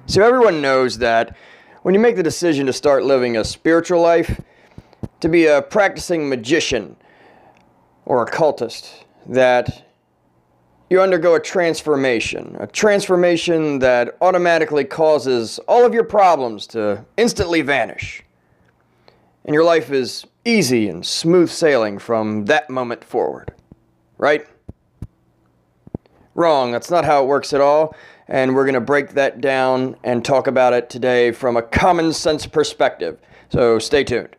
So everyone knows that when you make the decision to start living a spiritual life, to be a practicing magician or occultist, that you undergo a transformation that automatically causes all of your problems to instantly vanish. And your life is easy and smooth sailing from that moment forward, right? Wrong, that's not how it works at all, and we're going to break that down and talk about it today from a common sense perspective. So stay tuned.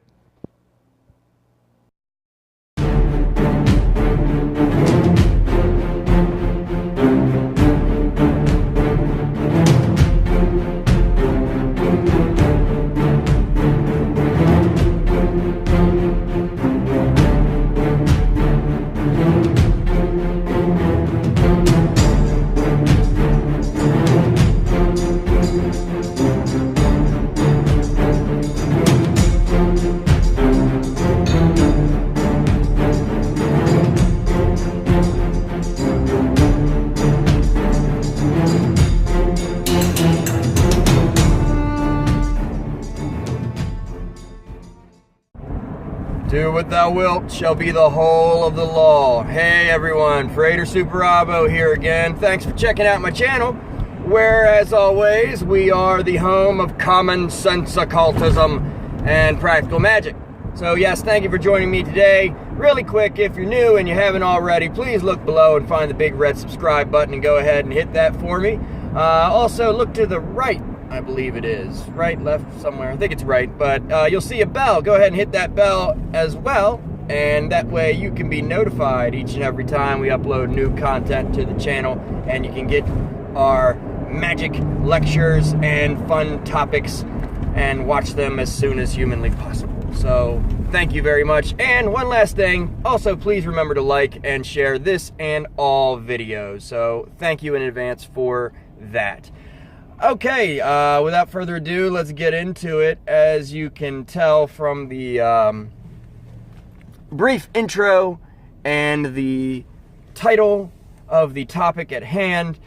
Do what thou wilt shall be the whole of the law. Hey everyone, FRATER Super Abo here again. Thanks for checking out my channel, where as always we are the home of common sense occultism and practical magic. So yes, thank you for joining me today. Really quick, if you're new and you haven't already, please look below and find the big red subscribe button and go ahead and hit that for me. Also look to the right, I believe it is. Right, left, somewhere. I think it's right. But you'll see a bell. Go ahead and hit that bell as well. And that way you can be notified each and every time we upload new content to the channel. And you can get our magic lectures and fun topics and watch them as soon as humanly possible. So thank you very much. And one last thing. Also, please remember to like and share this and all videos. So thank you in advance for that. Okay, without further ado, let's get into it. As you can tell from the brief intro and the title of the topic at hand,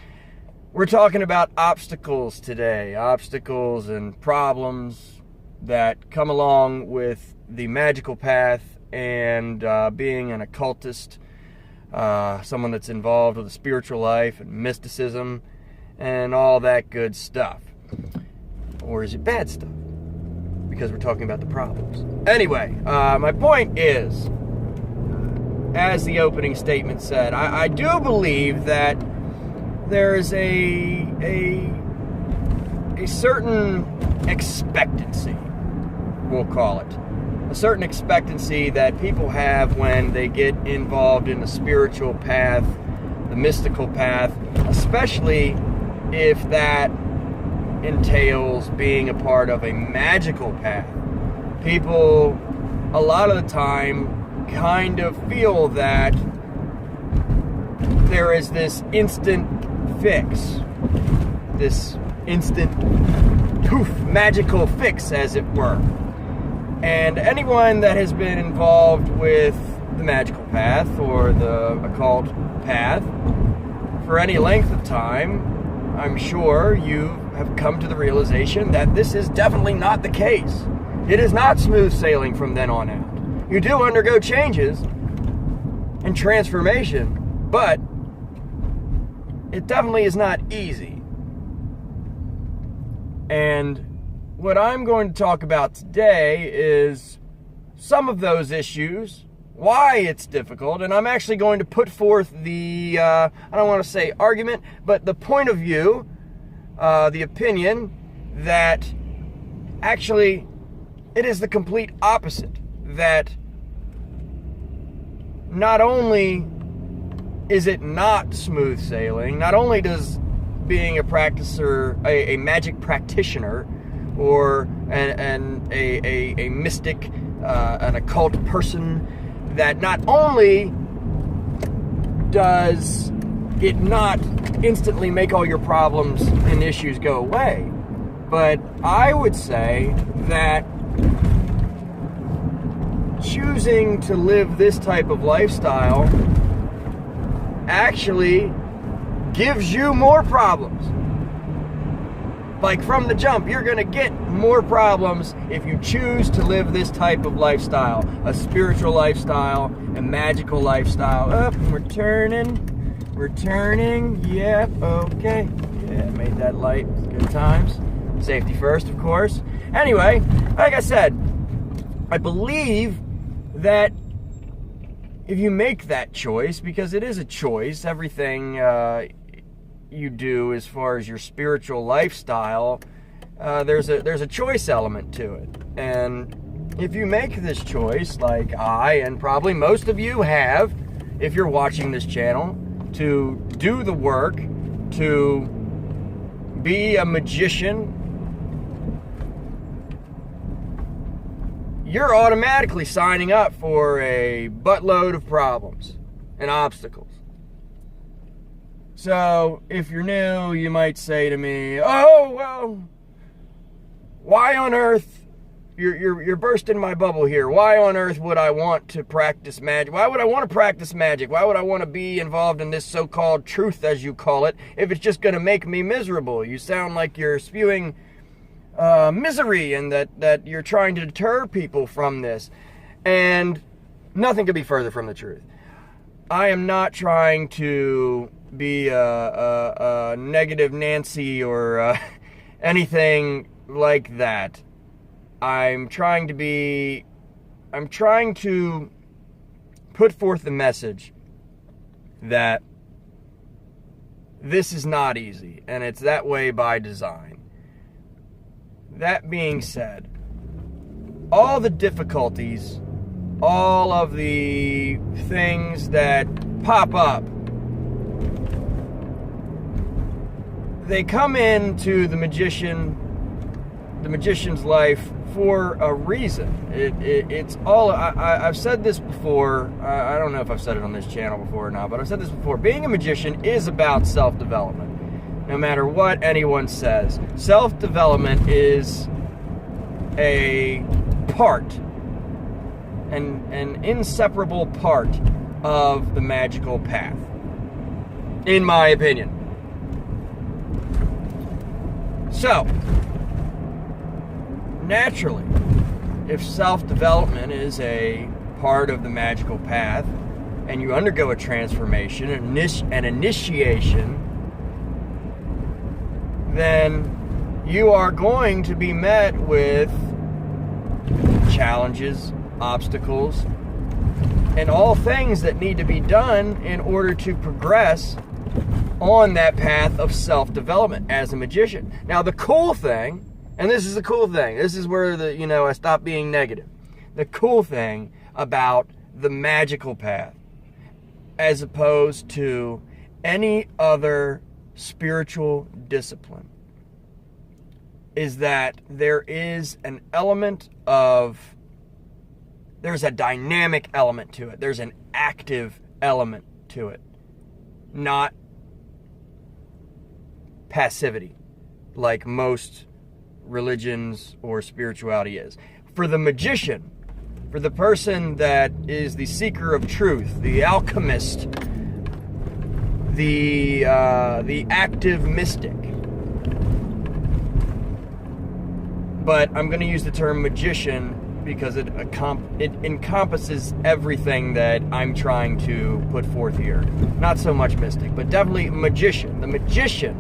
we're talking about obstacles today. Obstacles and problems that come along with the magical path and being an occultist, someone that's involved with a spiritual life and mysticism, and all that good stuff. Or is it bad stuff? Because we're talking about the problems. Anyway, my point is, as the opening statement said, I do believe that there is a certain expectancy, we'll call it. A certain expectancy that people have when they get involved in the spiritual path, the mystical path, especially if that entails being a part of a magical path. People, a lot of the time, kind of feel that there is this instant fix, this instant poof, magical fix, as it were. And anyone that has been involved with the magical path or the occult path for any length of time, I'm sure you have come to the realization that this is definitely not the case. It is not smooth sailing from then on out. You do undergo changes and transformation, but it definitely is not easy. And what I'm going to talk about today is some of those issues, why it's difficult, and I'm actually going to put forth the, I don't want to say argument, but the point of view, the opinion that actually it is the complete opposite. That not only is it not smooth sailing, not only does being a practicer, a magic practitioner, or a mystic, an occult person, that not only does it not instantly make all your problems and issues go away, but I would say that choosing to live this type of lifestyle actually gives you more problems. Like from the jump, you're going to get more problems if you choose to live this type of lifestyle. A spiritual lifestyle, a magical lifestyle. Up, we're turning. Yep, okay. Yeah, made that light. Good times. Safety first, of course. Anyway, like I said, I believe that if you make that choice, because it is a choice, everything you do as far as your spiritual lifestyle, there's a choice element to it. And if you make this choice, like I and probably most of you have, if you're watching this channel, to do the work, to be a magician, you're automatically signing up for a buttload of problems and obstacles. So, if you're new, you might say to me, oh, well, why on earth, you're bursting my bubble here. Why on earth would I want to practice magic? Why would I want to practice magic? Why would I want to be involved in this so-called truth, as you call it, if it's just going to make me miserable? You sound like you're spewing misery and that you're trying to deter people from this. And nothing could be further from the truth. I am not trying to be a negative Nancy or anything like that. I'm trying to put forth the message that this is not easy, and it's that way by design. That being said, all the difficulties, all of the things that pop up, they come into the magician's life for a reason. It's all, I've said this before, I don't know if I've said it on this channel before or not, but I've said this before. Being a magician is about self-development. No matter what anyone says, self-development is a part, an inseparable part of the magical path, in my opinion. So, naturally, if self-development is a part of the magical path, and you undergo a transformation, an initiation, then you are going to be met with challenges, obstacles, and all things that need to be done in order to progress on that path of self-development as a magician. Now, the cool thing, and this is the cool thing, this is where I stop being negative. The cool thing about the magical path, as opposed to any other spiritual discipline, is that there is an element of, there's a dynamic element to it. There's an active element to it. Not passivity, like most religions or spirituality is. For the magician, for the person that is the seeker of truth, the alchemist, the active mystic. But I'm going to use the term magician because it encompasses everything that I'm trying to put forth here. Not so much mystic, but definitely magician. The magician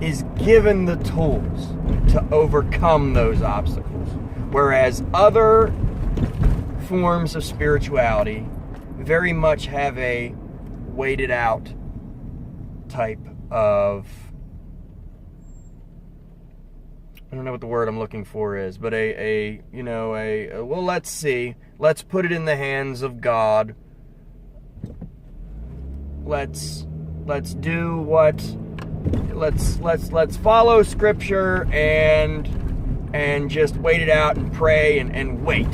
is given the tools to overcome those obstacles, whereas other forms of spirituality very much have a waited out type of, I don't know what the word I'm looking for is, but well, let's see, let's put it in the hands of God. Let's do what, let's follow scripture and just wait it out and pray and wait.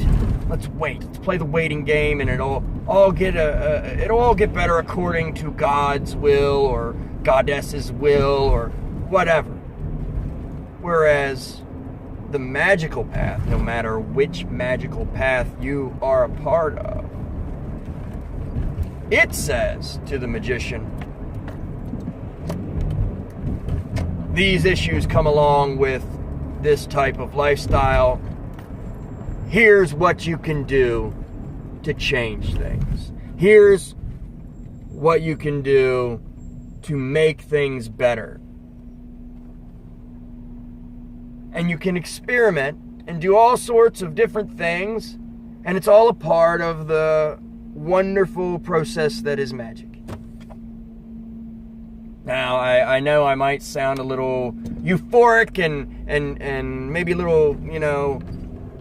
Let's wait. Let's play the waiting game, and it'll all get better according to God's will or goddess's will or whatever. Whereas the magical path, no matter which magical path you are a part of, it says to the magician, these issues come along with this type of lifestyle. Here's what you can do to change things. Here's what you can do to make things better. And you can experiment and do all sorts of different things, and it's all a part of the wonderful process that is magic. Now, I know I might sound a little euphoric and maybe a little,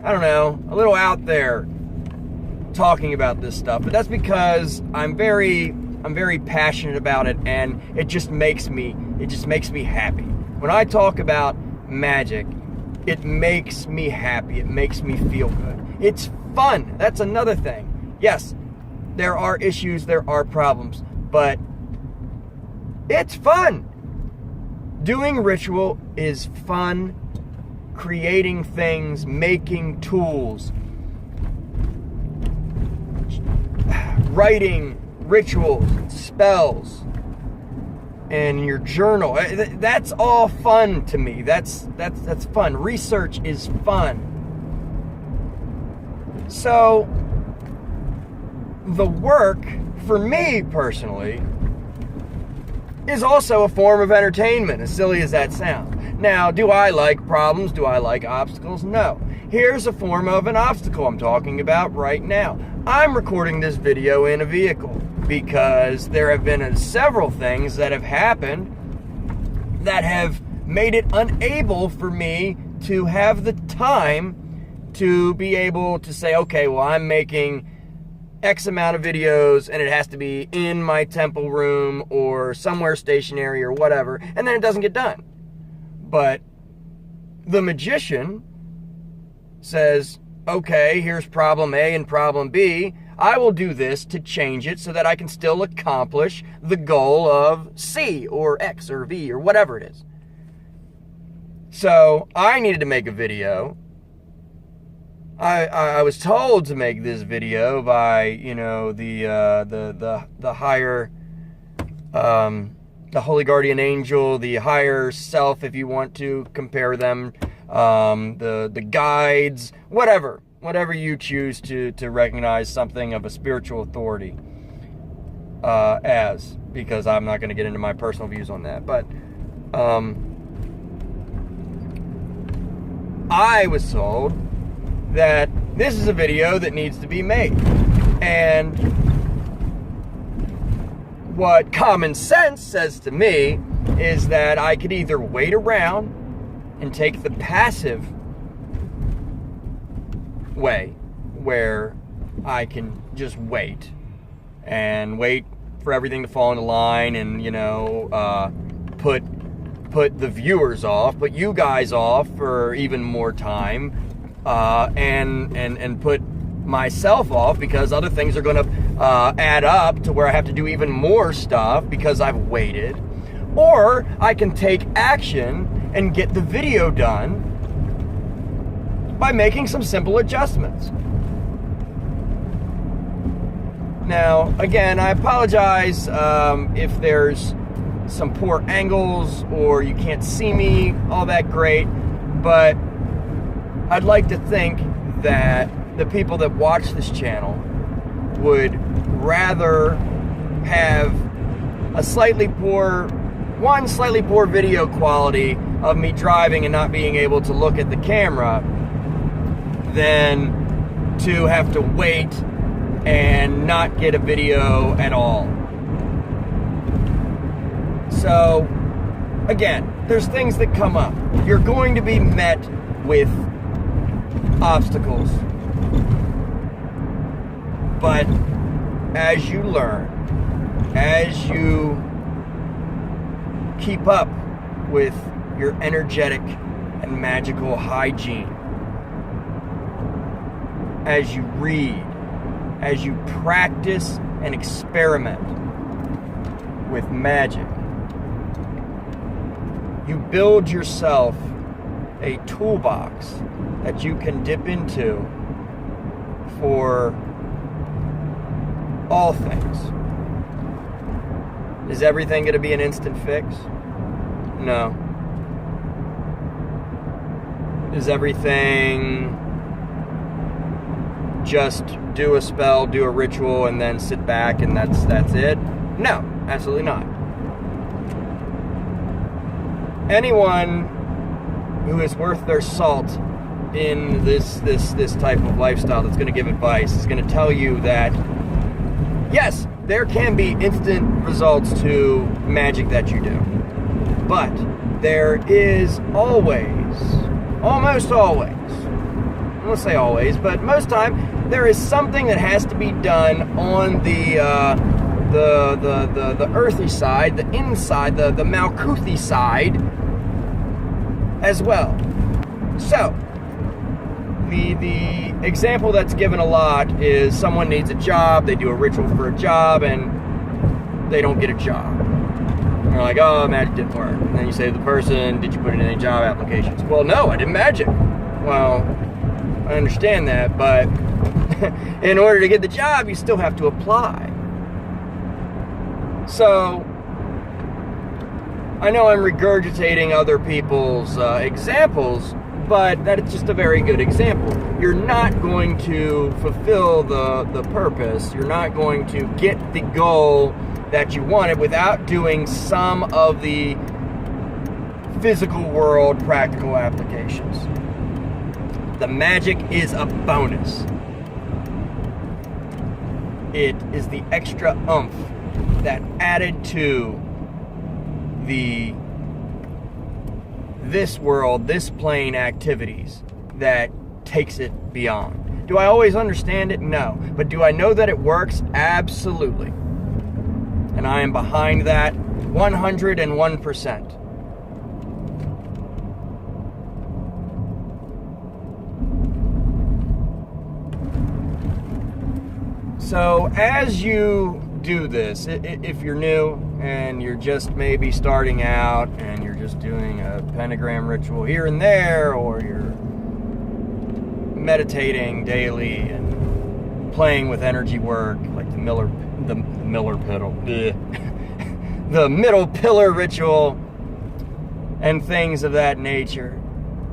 I don't know, a little out there talking about this stuff, but that's because I'm very passionate about it, and it just makes me happy. When I talk about magic, it makes me happy. It makes me feel good. It's fun. That's another thing. Yes, there are issues, there are problems, but it's fun. Doing ritual is fun. Creating things, making tools, writing rituals, spells, and your journal. That's all fun to me. That's fun. Research is fun. So the work, for me personally, is also a form of entertainment, as silly as that sounds. Now, do I like problems? Do I like obstacles? No. Here's a form of an obstacle I'm talking about right now. I'm recording this video in a vehicle because there have been several things that have happened that have made it unable for me to have the time to be able to say, okay, well, I'm making X amount of videos and it has to be in my temple room or somewhere stationary or whatever, and then it doesn't get done. But the magician says, okay, here's problem A and problem B. I will do this to change it so that I can still accomplish the goal of C or X or V or whatever it is. So I needed to make a video. I was told to make this video by, the higher, the holy guardian angel, the higher self, if you want to compare them, the guides, whatever you choose to recognize something of a spiritual authority as, because I'm not going to get into my personal views on that. But I was told that this is a video that needs to be made. And what common sense says to me is that I could either wait around and take the passive way, where I can just wait and wait for everything to fall into line and, put the viewers off, put you guys off for even more time, and put myself off because other things are going to add up to where I have to do even more stuff because I've waited. Or I can take action and get the video done by making some simple adjustments. Now, again, I apologize if there's some poor angles or you can't see me all that great, but I'd like to think that the people that watch this channel would rather have a slightly poor video quality of me driving and not being able to look at the camera than to have to wait and not get a video at all. So, again, there's things that come up. You're going to be met with obstacles. But as you learn, as you keep up with your energetic and magical hygiene, as you read, as you practice and experiment with magic, you build yourself a toolbox that you can dip into for all things. Is everything going to be an instant fix? No. Is everything just do a spell, do a ritual, and then sit back and that's it? No, absolutely not. Anyone who is worth their salt in this type of lifestyle that's going to give advice is going to tell you that yes, there can be instant results to magic that you do, but there is always, almost always, I won't say always, but most time, there is something that has to be done on the earthy side, the inside, the Malkuthi side as well. So, the example that's given a lot is someone needs a job, they do a ritual for a job, and they don't get a job. And they're like, oh, magic didn't work. And then you say to the person, did you put in any job applications? Well, no, I did magic. Well, I understand that, but in order to get the job, you still have to apply. So, I know I'm regurgitating other people's examples, but that is just a very good example. You're not going to fulfill the purpose. You're not going to get the goal that you wanted without doing some of the physical world practical applications. The magic is a bonus. It is the extra oomph that added to this world, this plane activities that takes it beyond. Do I always understand it? No. But do I know that it works? Absolutely. And I am behind that 101%. So as you do this, if you're new and you're just maybe starting out and you're just doing a pentagram ritual here and there, or you're meditating daily and playing with energy work like the middle pillar ritual and things of that nature,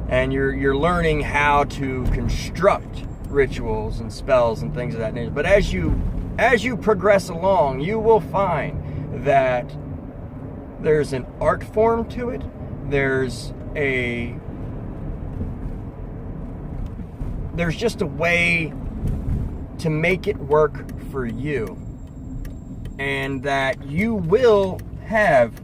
and you're learning how to construct rituals and spells and things of that nature. But as you progress along, you will find that there's an art form to it. There's just a way to make it work for you, and that you will have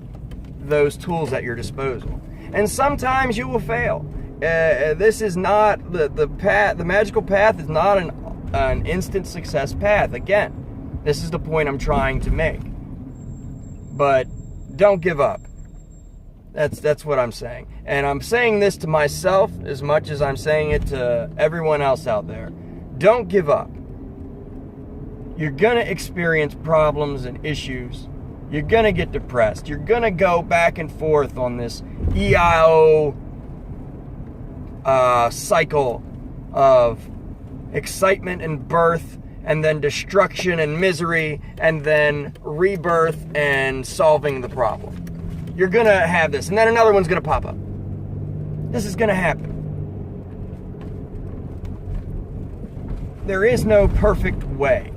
those tools at your disposal. And sometimes you will fail. This is not the path. The magical path is not an instant success path. Again, this is the point I'm trying to make. But don't give up. That's what I'm saying. And I'm saying this to myself as much as I'm saying it to everyone else out there. Don't give up. You're going to experience problems and issues. You're going to get depressed. You're going to go back and forth on this EIO cycle of excitement and birth, and then destruction and misery, and then rebirth and solving the problem. You're going to have this, and then another one's going to pop up. This is going to happen. There is no perfect way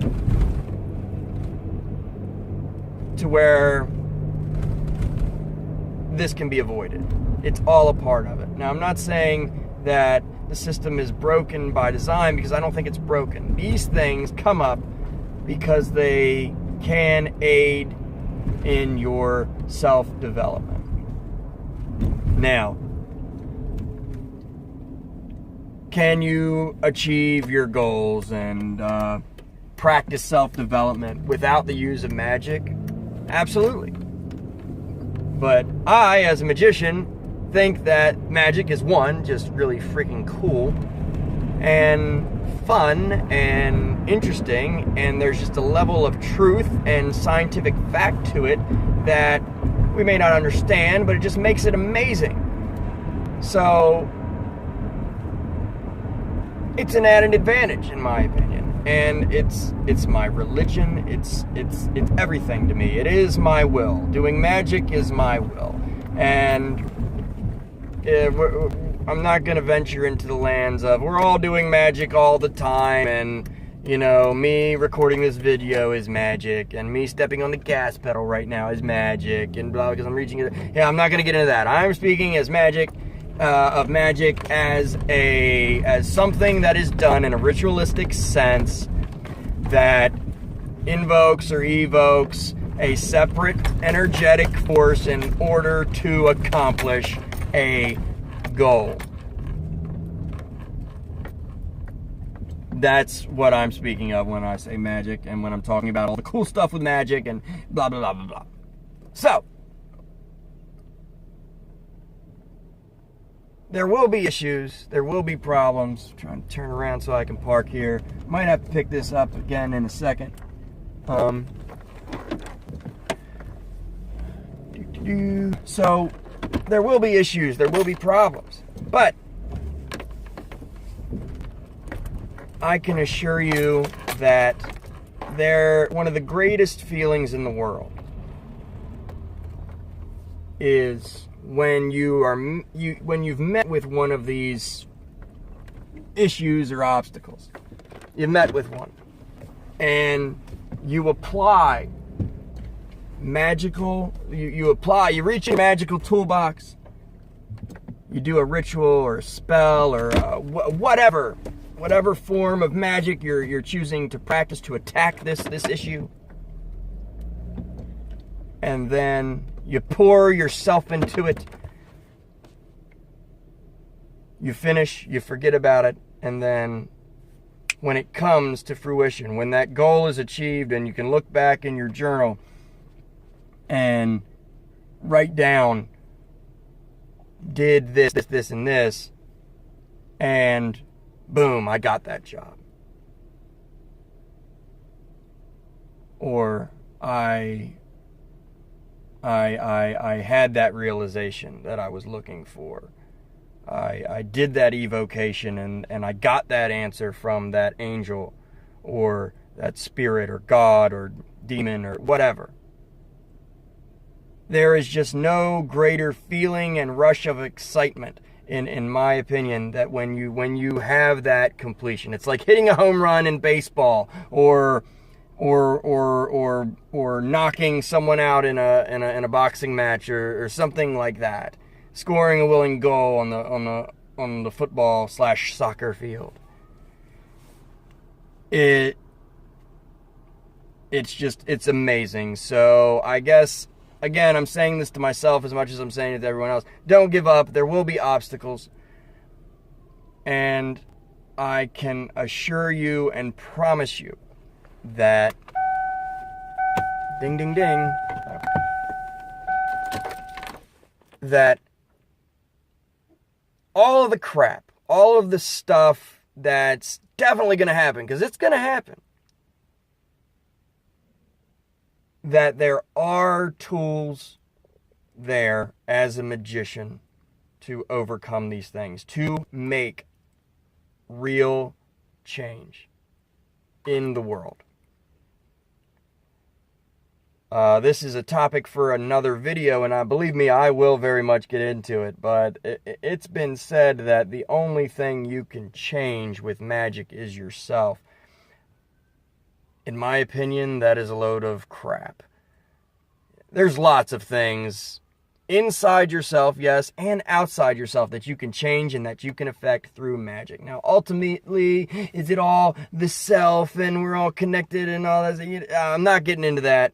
to where this can be avoided. It's all a part of it. Now, I'm not saying that the system is broken by design, because I don't think it's broken. These things come up because they can aid in your self-development. Now, can you achieve your goals and practice self-development without the use of magic? Absolutely. But I, as a magician, think that magic is, one, just really freaking cool and fun and interesting, and there's just a level of truth and scientific fact to it that we may not understand, but it just makes it amazing. So it's an added advantage, in my opinion, and it's my religion. It's everything to me. It is my will. Doing magic is my will, and I'm not going to venture into the lands of we're all doing magic all the time, and, you know, me recording this video is magic, and me stepping on the gas pedal right now is magic, and blah, because I'm reaching it. Yeah, I'm not going to get into that. I'm speaking as magic, of magic as something that is done in a ritualistic sense that invokes or evokes a separate energetic force in order to accomplish a goal. That's what I'm speaking of when I say magic, and when I'm talking about all the cool stuff with magic and blah, blah, blah, blah, blah. So, there will be issues, there will be problems. I'm trying to turn around so I can park here. Might have to pick this up again in a second. So, there will be issues, there will be problems, but I can assure you that one of the greatest feelings in the world is when when you've met with one of these issues or obstacles. You've met with one, and you apply magical, you reach a magical toolbox, you do a ritual or a spell or whatever form of magic you're choosing to practice to attack this issue, and then you pour yourself into it, you finish, you forget about it, and then when it comes to fruition, when that goal is achieved and you can look back in your journal and write down, did this, and this, and boom, I got that job. Or I had that realization that I was looking for. I did that evocation and I got that answer from that angel or that spirit or God or demon or whatever. There is just no greater feeling and rush of excitement, in my opinion, that when you have that completion. It's like hitting a home run in baseball, or knocking someone out in a boxing match, or something like that. Scoring a winning goal on the football / soccer field. It's amazing. So I guess, again, I'm saying this to myself as much as I'm saying it to everyone else. Don't give up. There will be obstacles. And I can assure you and promise you that, ding, ding, ding, that all of the crap, all of the stuff that's definitely going to happen, because it's going to happen, that there are tools there as a magician to overcome these things, to make real change in the world. This is a topic for another video, and believe me, I will very much get into it, but it's been said that the only thing you can change with magic is yourself. In my opinion, that is a load of crap. There's lots of things inside yourself, yes, and outside yourself that you can change and that you can affect through magic. Now, ultimately, is it all the self and we're all connected and all that? I'm not getting into that.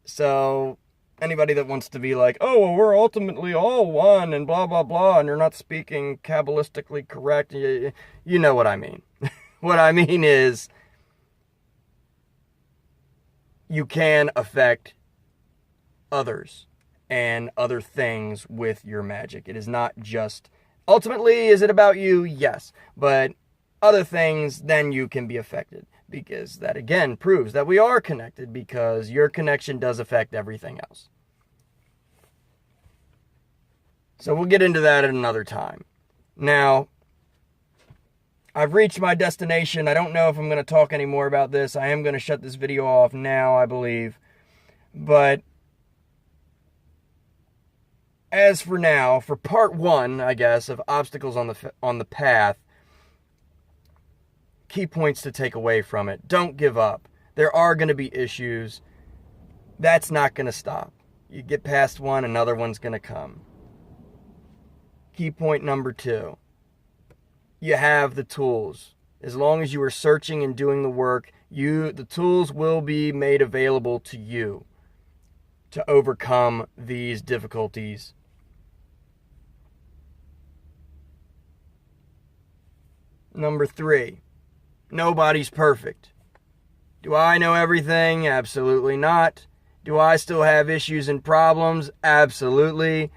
So, anybody that wants to be like, oh, well, we're ultimately all one and blah, blah, blah, and you're not speaking Kabbalistically correct, you know what I mean. What I mean is, you can affect others and other things with your magic. It is not just, ultimately, is it about you? Yes. But other things, then you can be affected. Because that, again, proves that we are connected, because your connection does affect everything else. So we'll get into that at another time. Now, I've reached my destination. I don't know if I'm going to talk any more about this. I am going to shut this video off now, I believe. But as for now, for part one, I guess, of obstacles on the path, key points to take away from it. Don't give up. There are going to be issues. That's not going to stop. You get past one, another one's going to come. Key point number 2. You have the tools. As long as you are searching and doing the work, the tools will be made available to you to overcome these difficulties. Number 3, nobody's perfect. Do I know everything? Absolutely not. Do I still have issues and problems? Absolutely.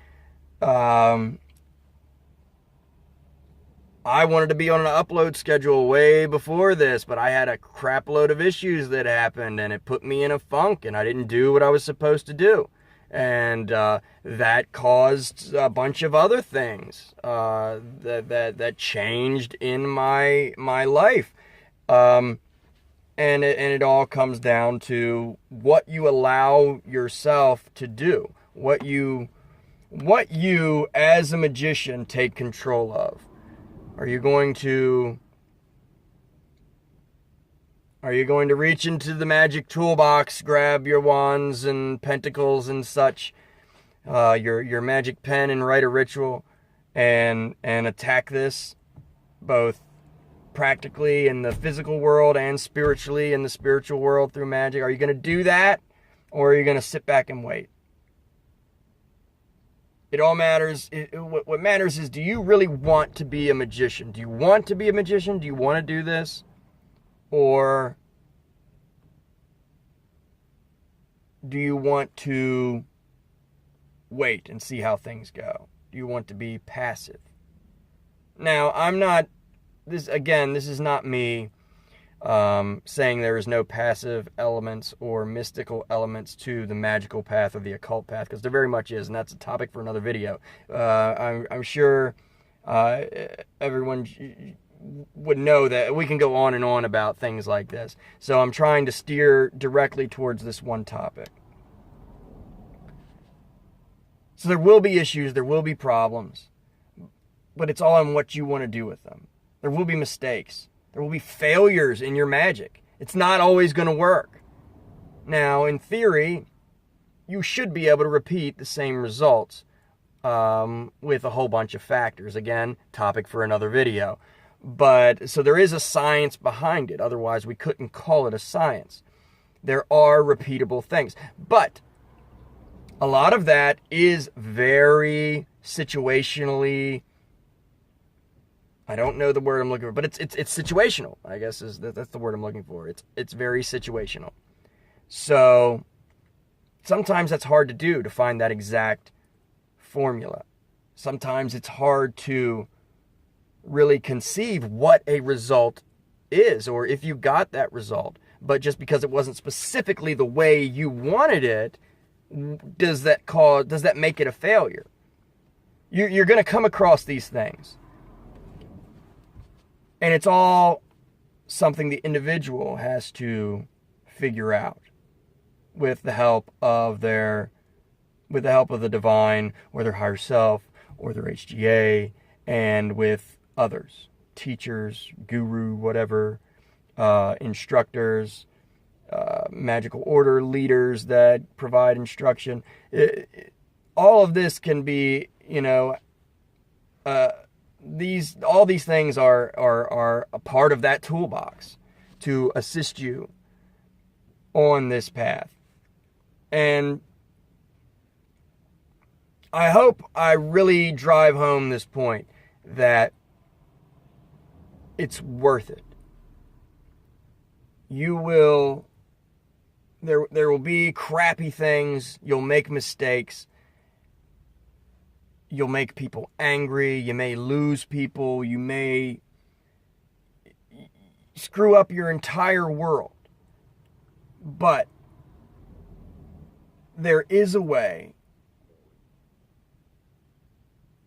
I wanted to be on an upload schedule way before this, but I had a crap load of issues that happened, and it put me in a funk, and I didn't do what I was supposed to do. And that caused a bunch of other things that changed in my life. And it all comes down to what you allow yourself to do, what you as a magician take control of. Are you going to reach into the magic toolbox, grab your wands and pentacles and such, your magic pen, and write a ritual and attack this both practically in the physical world and spiritually in the spiritual world through magic? Are you going to do that, or are you going to sit back and wait? It all matters. What matters is, do you really want to be a magician? Do you want to be a magician? Do you want to do this? Or do you want to wait and see how things go? Do you want to be passive? Now, this is not me saying there is no passive elements or mystical elements to the magical path or the occult path, because there very much is, and that's a topic for another video. I'm sure everyone would know that we can go on and on about things like this. So I'm trying to steer directly towards this one topic. So there will be issues, there will be problems, but it's all on what you want to do with them. There will be mistakes. There will be failures in your magic. It's not always going to work. Now, in theory, you should be able to repeat the same results with a whole bunch of factors. Again, topic for another video. But so there is a science behind it. Otherwise, we couldn't call it a science. There are repeatable things. But a lot of that is very situationally, I don't know the word I'm looking for, but it's situational, I guess that's the word I'm looking for. It's very situational. So sometimes that's hard to do, to find that exact formula. Sometimes it's hard to really conceive what a result is, or if you got that result, but just because it wasn't specifically the way you wanted it, does that make it a failure? You're going to come across these things. And it's all something the individual has to figure out with the help of the divine, or their higher self, or their HGA, and with others, teachers, guru, whatever, instructors, magical order leaders that provide instruction. All of this can be, all these things are a part of that toolbox to assist you on this path. And I hope I really drive home this point, that it's worth it. There will be crappy things, you'll make mistakes, you'll make people angry, you may lose people, you may screw up your entire world. But there is a way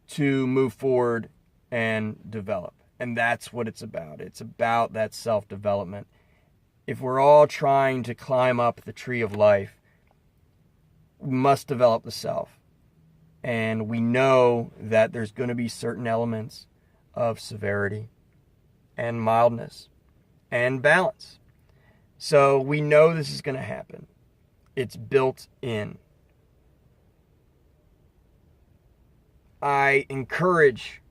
to move forward and develop. And that's what it's about. It's about that self-development. If we're all trying to climb up the tree of life, we must develop the self. And we know that there's going to be certain elements of severity and mildness and balance. So we know this is going to happen. It's built in. I encourage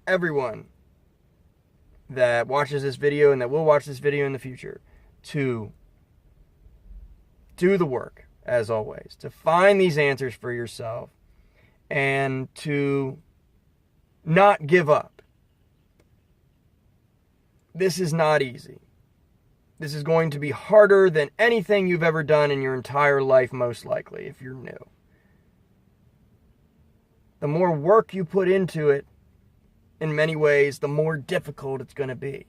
everyone that watches this video and that will watch this video in the future to do the work, as always, to find these answers for yourself and to not give up. This is not easy. This is going to be harder than anything you've ever done in your entire life, most likely, if you're new. The more work you put into it, in many ways, the more difficult it's going to be.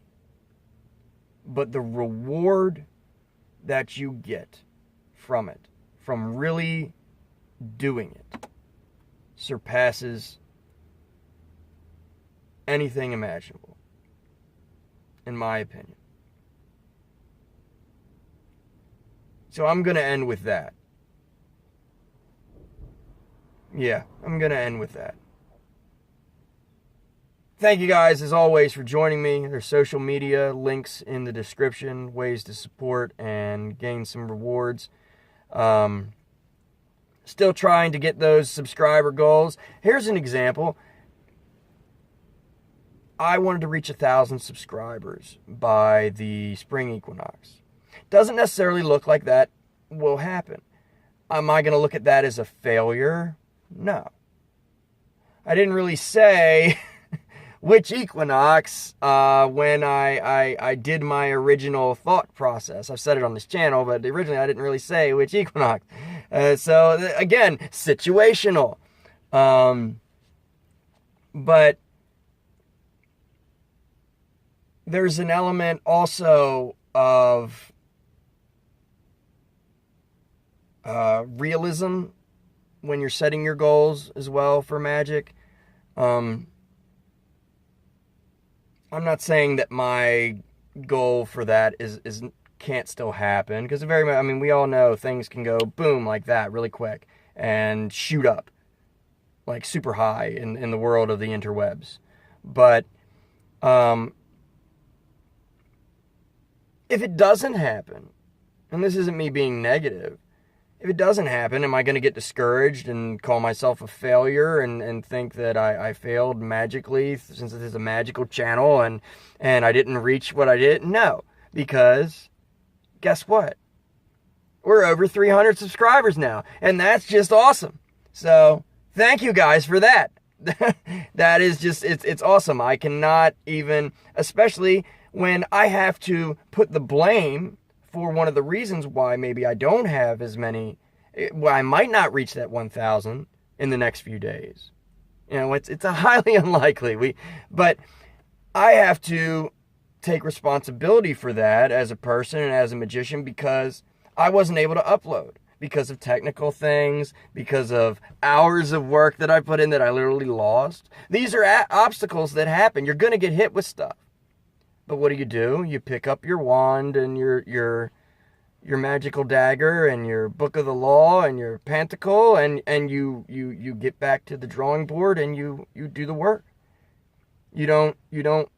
But the reward that you get from it, from really doing it, surpasses anything imaginable, in my opinion. So I'm going to end with that. Yeah, I'm going to end with that. Thank you guys, as always, for joining me. There's social media links in the description, ways to support and gain some rewards. Still trying to get those subscriber goals. Here's an example. I wanted to reach 1,000 subscribers by the spring equinox. Doesn't necessarily look like that will happen. Am I going to look at that as a failure? No. I didn't really say which equinox when I did my original thought process. I've said it on this channel, but originally I didn't really say which equinox. So again, situational. But there's an element also of realism when you're setting your goals as well for Magick. I'm not saying that my goal for that is can't still happen, because we all know things can go boom like that really quick and shoot up like super high in the world of the interwebs. But if it doesn't happen, and this isn't me being negative, if it doesn't happen, am I going to get discouraged and call myself a failure and think that I failed magically since it is a magical channel and I didn't reach what I did? No, because guess what? We're over 300 subscribers now, and that's just awesome. So thank you guys for that. That is just, it's awesome. I cannot even, especially when I have to put the blame for one of the reasons why maybe I don't have as many, why I might not reach that 1,000 in the next few days. You know, it's a highly unlikely. But I have to take responsibility for that as a person and as a magician, because I wasn't able to upload because of technical things, because of hours of work that I put in that I literally lost. These are obstacles that happen. You're going to get hit with stuff. But what do? You pick up your wand and your magical dagger and your book of the law and your pentacle, and you get back to the drawing board and you do the work. You don't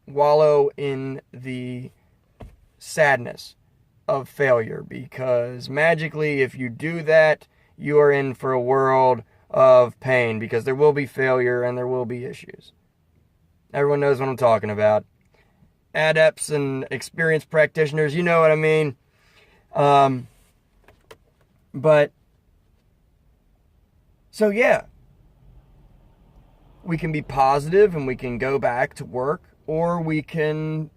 wallow in the sadness of failure, because magically, if you do that, you are in for a world of pain, because there will be failure and there will be issues. Everyone knows what I'm talking about. Adepts and experienced practitioners, you know what I mean. But so yeah, we can be positive and we can go back to work, or we can,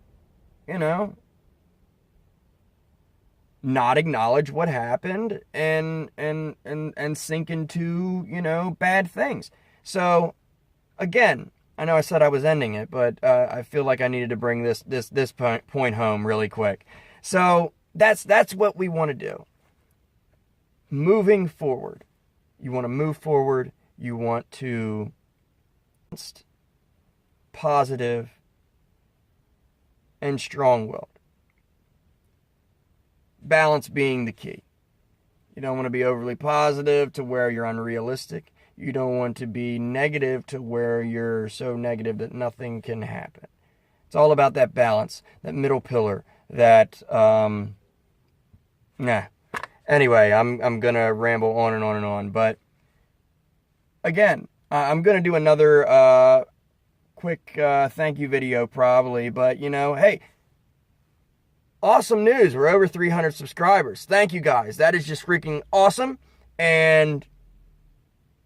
not acknowledge what happened and sink into, bad things. So again, I know I said I was ending it, but I feel like I needed to bring this point home really quick. So that's what we want to do. Moving forward. You want to move forward. You want to positive and strong-willed. Balance being the key. You don't want to be overly positive to where you're unrealistic. You don't want to be negative to where you're so negative that nothing can happen. It's all about that balance, that middle pillar, that, Anyway, I'm going to ramble on and on and on. But, again, I'm going to do another quick thank you video probably. But, you know, hey, awesome news. We're over 300 subscribers. Thank you, guys. That is just freaking awesome and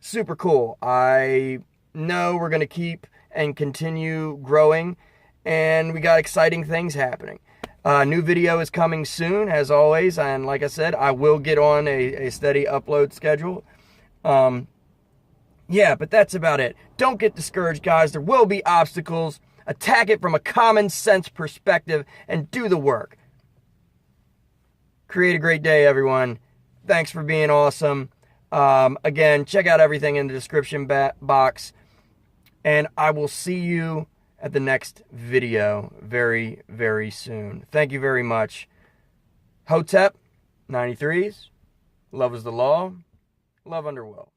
super cool. I know we're going to keep and continue growing, and we got exciting things happening. New video is coming soon, as always, and like I said, I will get on a steady upload schedule. Yeah, but that's about it. Don't get discouraged, guys. There will be obstacles. Attack it from a common sense perspective and do the work. Create a great day, everyone. Thanks for being awesome. Again, check out everything in the description box, and I will see you at the next video very, very soon. Thank you very much. HOTEP 93s. Love is the law. Love under will.